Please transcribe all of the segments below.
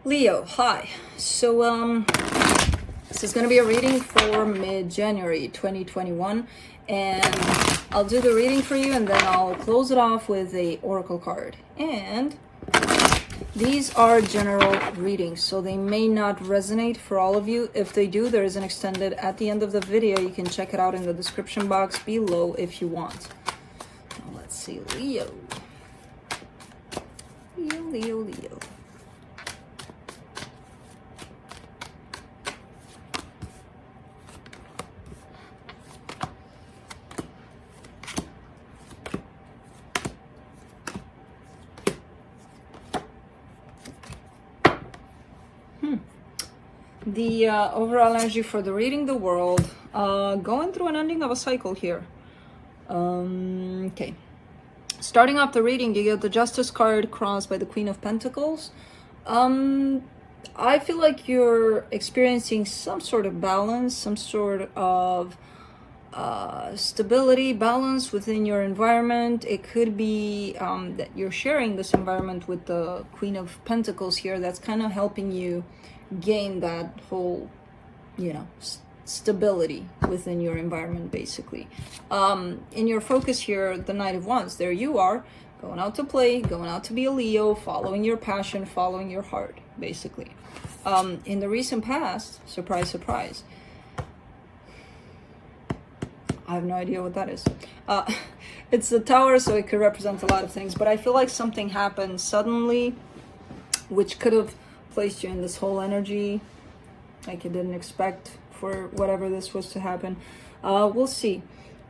Leo, hi. So this is going to be a reading for mid-January 2021, and I'll do the reading for you and then I'll close it off with a oracle card. And these are general readings, so they may not resonate for all of you. If they do, there is an extended at the end of the video. You can check it out in the description box below if you want. Now, let's see, Leo. Leo. The overall energy for the reading the world, going through an ending of a cycle here. Okay. Starting off the reading, you get the Justice card crossed by the Queen of Pentacles. I feel like you're experiencing some sort of balance, some sort of stability, balance within your environment. It could be that you're sharing this environment with the Queen of Pentacles here. That's kind of helping you gain that whole, stability within your environment, basically. In your focus here, the Knight of Wands, there you are, going out to play, going out to be a Leo, following your passion, following your heart, basically. In the recent past, surprise, surprise, I have no idea what that is. It's the Tower, so it could represent a lot of things, but I feel like something happened suddenly, which could have placed you in this whole energy, like you didn't expect for whatever this was to happen. We'll see.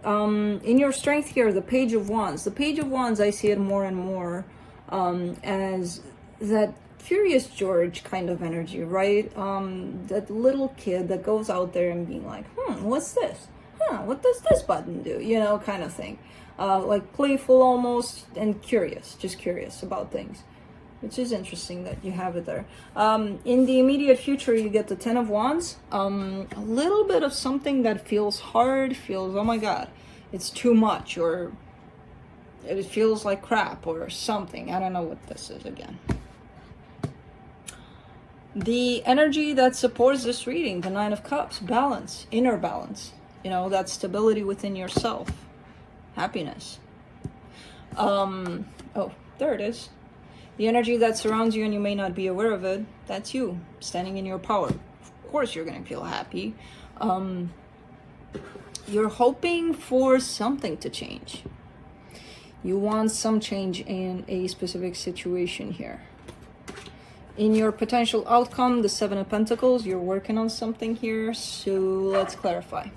In your strength here, the Page of Wands. The Page of Wands, I see it more and more as that Curious George kind of energy, right? That little kid that goes out there and being like, what's this? What does this button do? Kind of thing. Like playful almost, and curious, just curious about things. Which is interesting that you have it there. In the immediate future, you get the Ten of Wands. A little bit of something that feels hard, feels, oh my God, it's too much, or it feels like crap, or something. I don't know what this is again. The energy that supports this reading, the Nine of Cups, balance, inner balance. That stability within yourself. Happiness. Oh, there it is. The energy that surrounds you and you may not be aware of it, that's you, standing in your power. Of course you're going to feel happy. You're hoping for something to change. You want some change in a specific situation here. In your potential outcome, the Seven of Pentacles, you're working on something here. So let's clarify.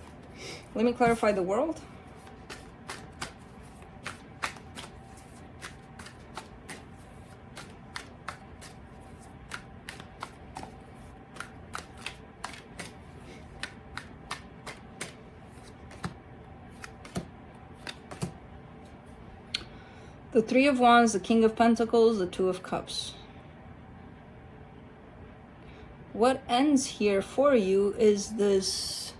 Let me clarify the world. The Three of Wands, the King of Pentacles, the Two of Cups. What ends here for you is this,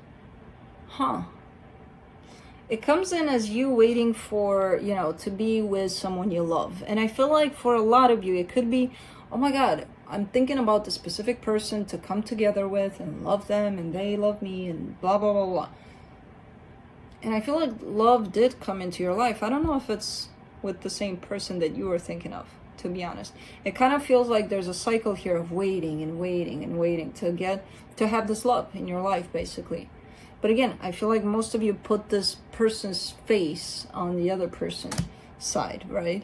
it comes in as you waiting for, to be with someone you love. And I feel like for a lot of you, it could be, oh my God, I'm thinking about the specific person to come together with and love them and they love me and blah, blah, blah, blah. And I feel like love did come into your life. I don't know if it's with the same person that you were thinking of, to be honest. It kind of feels like there's a cycle here of waiting and waiting and waiting to have this love in your life, basically. But again, I feel like most of you put this person's face on the other person's side, right?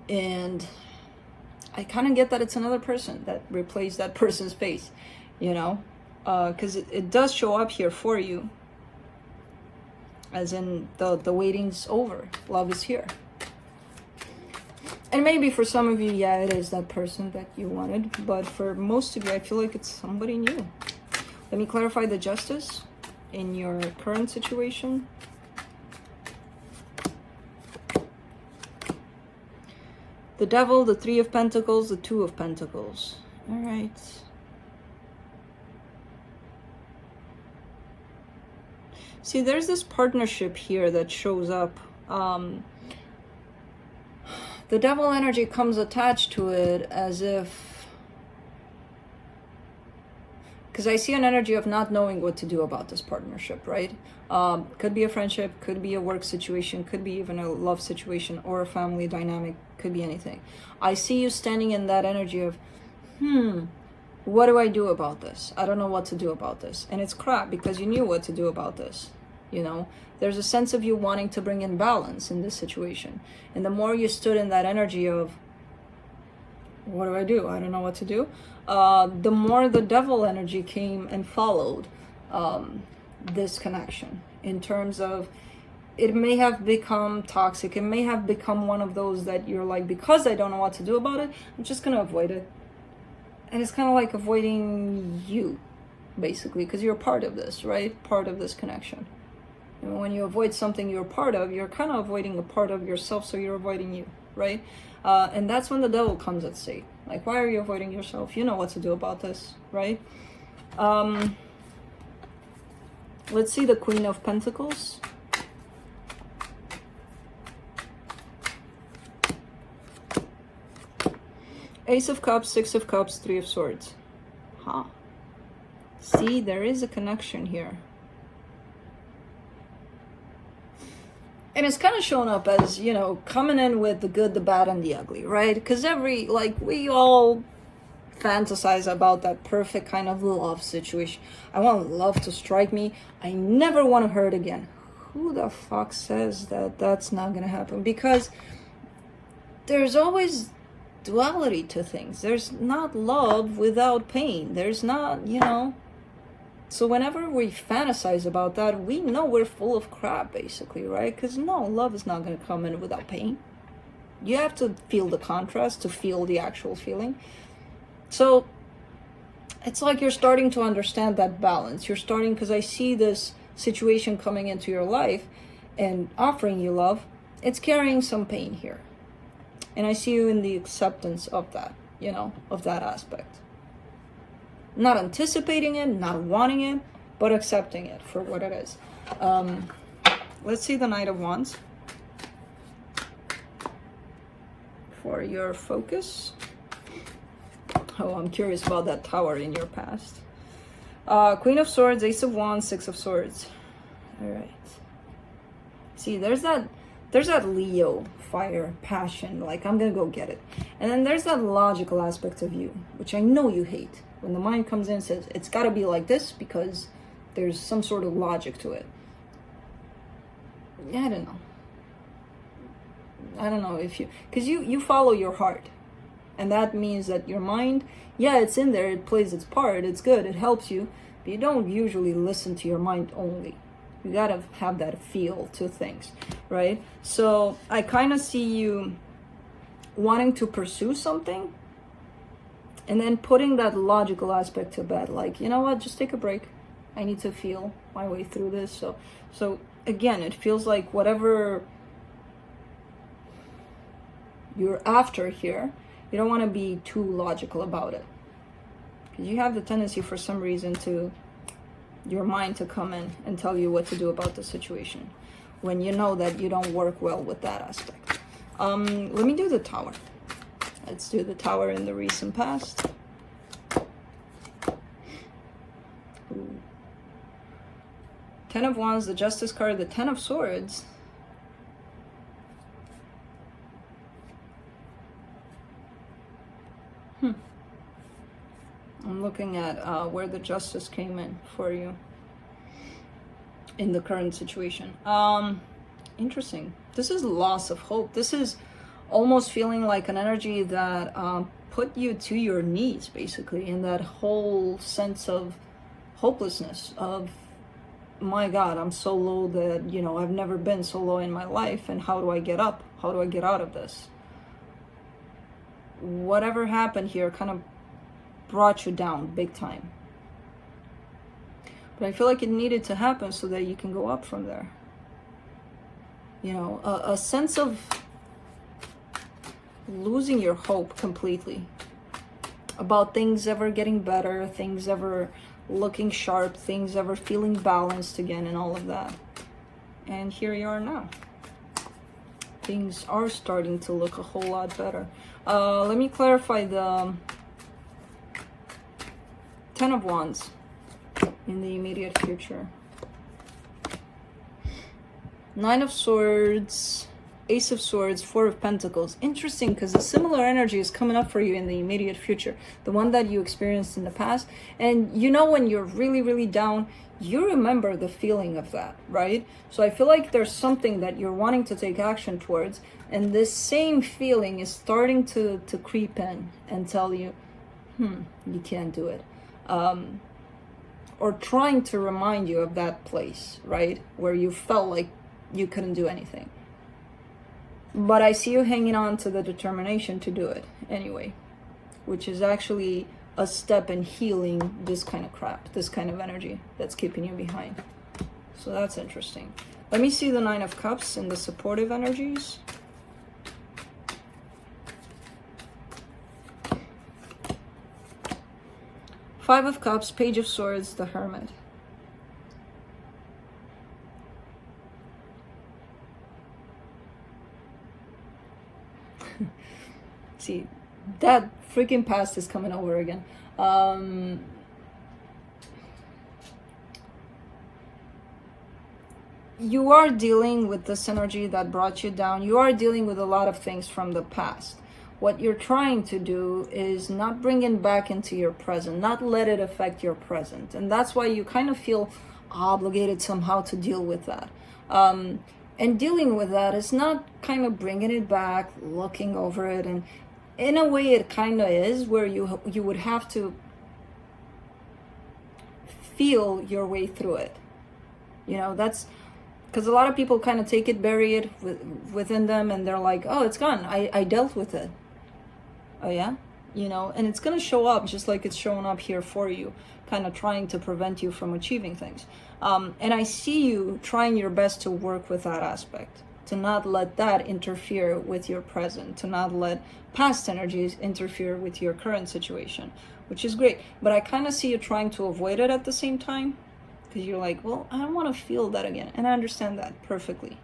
And I kind of get that it's another person that replaced that person's face, because it does show up here for you, as in the waiting's over, love is here. And maybe for some of you, yeah, it is that person that you wanted. But for most of you, I feel like it's somebody new. Let me clarify the Justice in your current situation. The Devil, the Three of Pentacles, the Two of Pentacles. All right. See, there's this partnership here that shows up. The Devil energy comes attached to it as if because I see an energy of not knowing what to do about this partnership, right? Could be a friendship, could be a work situation, could be even a love situation or a family dynamic, could be anything. I see you standing in that energy of, what do I do about this? I don't know what to do about this. And it's crap, because you knew what to do about this. You know, there's a sense of you wanting to bring in balance in this situation. And the more you stood in that energy of, what do I do? I don't know what to do. The more the devil energy came and followed this connection, in terms of, it may have become toxic. It may have become one of those that you're like, because I don't know what to do about it, I'm just going to avoid it. And it's kind of like avoiding you, basically, because you're part of this, right? Part of this connection. And when you avoid something you're part of, you're kind of avoiding a part of yourself, so you're avoiding you, right? And that's when the devil comes at stake. Like, why are you avoiding yourself? You know what to do about this, right? Let's see the Queen of Pentacles. Ace of Cups, Six of Cups, Three of Swords. See, there is a connection here. And it's kind of shown up as, you know, coming in with the good, the bad, and the ugly, right? Because we all fantasize about that perfect kind of love situation. I want love to strike me. I never want to hurt again. Who the fuck says that that's not going to happen? Because there's always duality to things. There's not love without pain. There's not, you know. So whenever we fantasize about that, we know we're full of crap, basically, right? Because no, love is not going to come in without pain. You have to feel the contrast to feel the actual feeling. So it's like you're starting to understand that balance. You're starting, because I see this situation coming into your life and offering you love. It's carrying some pain here. And I see you in the acceptance of that, you know, of that aspect. Not anticipating it, not wanting it, but accepting it for what it is. Let's see the Knight of Wands for your focus. Oh, I'm curious about that Tower in your past. Queen of Swords, Ace of Wands, Six of Swords. All right. See, there's that Leo fire, passion, like I'm gonna go get it. And then there's that logical aspect of you, which I know you hate. When the mind comes in and says, it's gotta be like this because there's some sort of logic to it. Yeah, I don't know if you, because you follow your heart. And that means that your mind, yeah, it's in there, it plays its part, it's good, it helps you, but you don't usually listen to your mind only. You gotta have that feel to things, right? So I kind of see you wanting to pursue something and then putting that logical aspect to bed. Like, you know what, just take a break. I need to feel my way through this. So again, it feels like whatever you're after here, you don't want to be too logical about it. Because you have the tendency for some reason to your mind to come in and tell you what to do about the situation when you know that you don't work well with that aspect. Let me do the Tower. Let's do the Tower in the recent past. Ooh. Ten of Wands, the Justice card, the Ten of Swords. I'm looking at where the Justice came in for you in the current situation. Interesting. This is loss of hope. This is almost feeling like an energy that put you to your knees, basically, in that whole sense of hopelessness of, my God, I'm so low that, you know, I've never been so low in my life, and how do I get up? How do I get out of this? Whatever happened here kind of brought you down big time. But I feel like it needed to happen so that you can go up from there. You know, a sense of losing your hope completely about things ever getting better, things ever looking sharp, things ever feeling balanced again, and all of that. And here you are now. Things are starting to look a whole lot better. Let me clarify the Ten of Wands. in the immediate future. Nine of Swords, Ace of Swords, Four of Pentacles. Interesting, because a similar energy is coming up for you in the immediate future. The one that you experienced in the past. And you know, when you're really, really down, you remember the feeling of that, right? So I feel like there's something that you're wanting to take action towards. And this same feeling is starting to creep in and tell you, you can't do it. Or trying to remind you of that place, right? Where you felt like you couldn't do anything. But I see you hanging on to the determination to do it anyway, which is actually a step in healing this kind of crap, this kind of energy that's keeping you behind. So that's interesting. Let me see the Nine of Cups and the supportive energies. Five of Cups, Page of Swords, the Hermit. See, that freaking past is coming over again. You are dealing with this energy that brought you down. You are dealing with a lot of things from the past. What you're trying to do is not bring it back into your present, not let it affect your present. And that's why you kind of feel obligated somehow to deal with that. And dealing with that is not kind of bringing it back, looking over it, and in a way it kind of is, where you would have to feel your way through it. You know, that's because a lot of people kind of take it, bury it within them, and they're like, oh, it's gone. I dealt with it. Oh yeah? You know, and it's going to show up just like it's showing up here for you, kind of trying to prevent you from achieving things. And I see you trying your best to work with that aspect, to not let that interfere with your present, to not let past energies interfere with your current situation, which is great. But I kind of see you trying to avoid it at the same time, because you're like, well, I don't want to feel that again. And I understand that perfectly.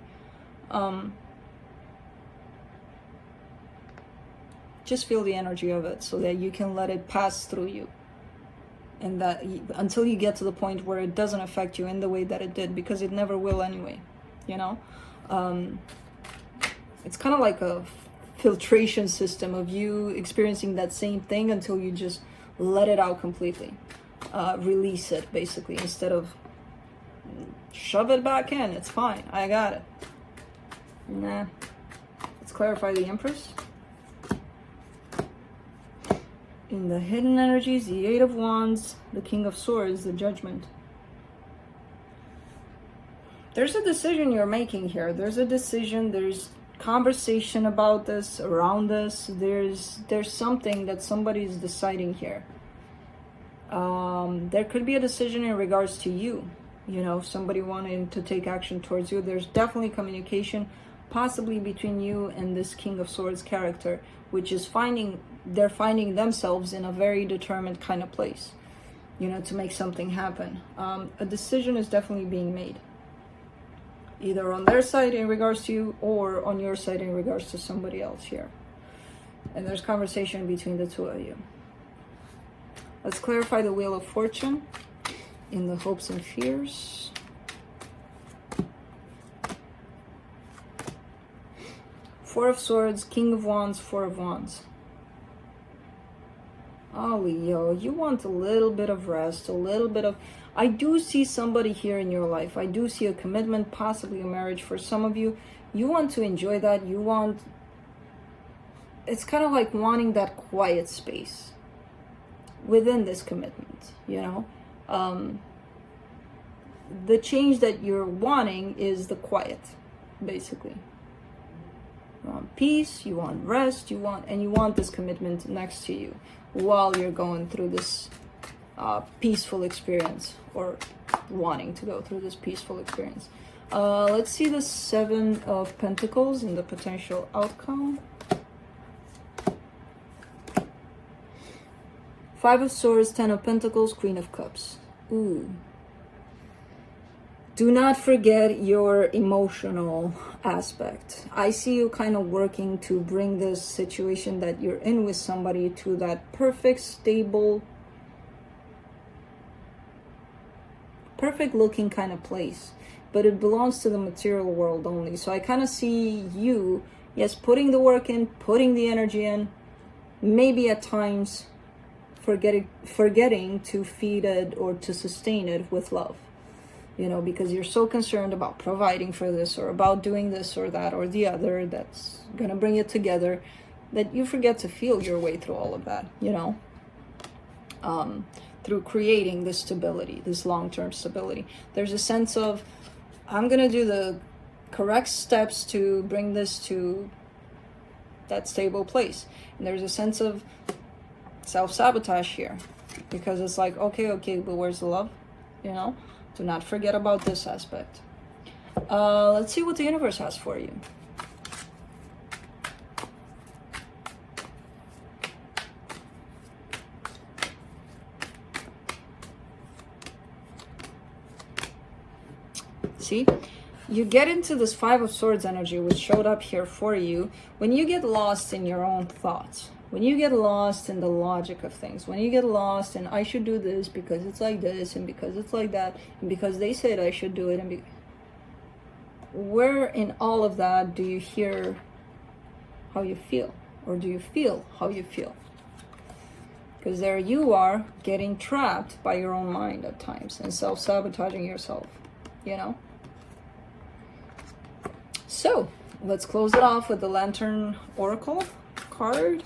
Just feel the energy of it so that you can let it pass through you. And that until you get to the point where it doesn't affect you in the way that it did, because it never will anyway, you know? It's kind of like a filtration system of you experiencing that same thing until you just let it out completely. Release it, basically, instead of shove it back in. It's fine. I got it. Nah. Let's clarify the Empress. In the hidden energies, the Eight of Wands, the King of Swords, the Judgment. There's a decision you're making here. There's a decision, there's conversation about this, around this. There's something that somebody's deciding here. There could be a decision in regards to you. You know, somebody wanting to take action towards you. There's definitely communication, possibly between you and this King of Swords character, which is they're finding themselves in a very determined kind of place, you know, to make something happen. A decision is definitely being made, either on their side in regards to you, or on your side in regards to somebody else here. And there's conversation between the two of you. Let's clarify the Wheel of Fortune in the hopes and fears. Four of Swords, King of Wands, Four of Wands. Oh, Leo, you want a little bit of rest, a little bit of... I do see somebody here in your life. I do see a commitment, possibly a marriage for some of you. You want to enjoy that. You want... It's kind of like wanting that quiet space within this commitment, you know? The change that you're wanting is the quiet, basically. You want peace, you want rest, you want this commitment next to you while you're going through this peaceful experience, or wanting to go through this peaceful experience. Let's see the Seven of Pentacles and the potential outcome. Five of Swords, Ten of Pentacles, Queen of Cups. Ooh. Do not forget your emotional aspect. I see you kind of working to bring this situation that you're in with somebody to that perfect, stable perfect looking kind of place, but it belongs to the material world only. So I kind of see you, yes, putting the work in, putting the energy in, maybe at times forgetting to feed it or to sustain it with love, you know, because you're so concerned about providing for this or about doing this or that or the other that's gonna bring it together, that you forget to feel your way through all of that, you know, through creating this stability, this long-term stability. There's a sense of, I'm gonna do the correct steps to bring this to that stable place. And there's a sense of self-sabotage here, because it's like, okay, but where's the love? You know, do not forget about this aspect. Let's see what the universe has for you. See, you get into this Five of Swords energy, which showed up here for you when you get lost in your own thoughts, when you get lost in the logic of things, when you get lost in, I should do this because it's like this and because it's like that and because they said I should do it, and where in all of that do you hear how you feel, or do you feel how you feel? Because there you are getting trapped by your own mind at times and self-sabotaging yourself, you know. So let's close it off with the Lantern Oracle card.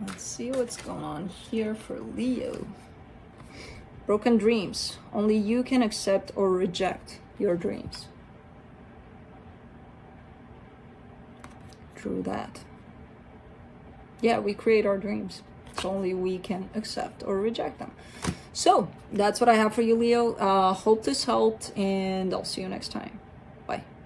Let's see what's going on here for Leo. Broken dreams. Only you can accept or reject your dreams. True that. Yeah, we create our dreams. It's only we can accept or reject them. So that's what I have for you, Leo. Hope this helped, and I'll see you next time. Bye.